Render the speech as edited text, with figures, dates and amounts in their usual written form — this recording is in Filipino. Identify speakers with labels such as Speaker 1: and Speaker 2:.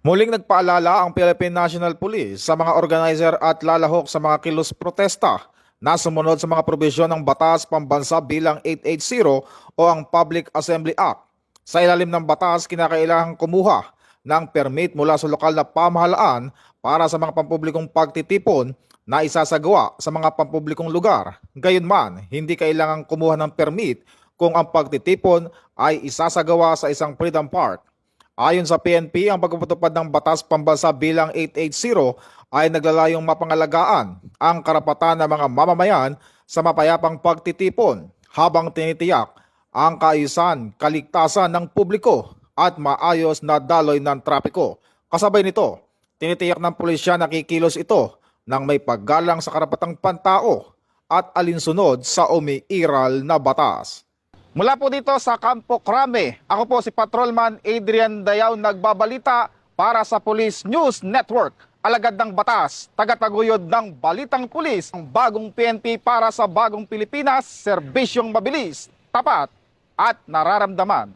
Speaker 1: Muling nagpaalala ang Philippine National Police sa mga organizer at lalahok sa mga kilos protesta na sumunod sa mga probisyon ng Batas Pambansa bilang 880 o ang Public Assembly Act. Sa ilalim ng batas, kinakailangang kumuha ng permit mula sa lokal na pamahalaan para sa mga pampublikong pagtitipon na isasagawa sa mga pampublikong lugar. Gayunman, hindi kailangang kumuha ng permit kung ang pagtitipon ay isasagawa sa isang Freedom Park. Ayon sa PNP, ang pagpapatupad ng Batas Pambansa bilang 880 ay naglalayong mapangalagaan ang karapatan ng mga mamamayan sa mapayapang pagtitipon habang tinitiyak ang kaayusan, kaligtasan ng publiko at maayos na daloy ng trapiko. Kasabay nito, tinitiyak ng pulisya na kikilos ito nang may paggalang sa karapatang pantao at alinsunod sa umiiral na batas. Mula po dito sa Campo Crame, ako po si Patrolman Adrian Dayaw nagbabalita para sa Police News Network. Alagad ng batas, tagataguyod ng Balitang Pulis, ang bagong PNP para sa bagong Pilipinas, serbisyong mabilis, tapat at nararamdaman.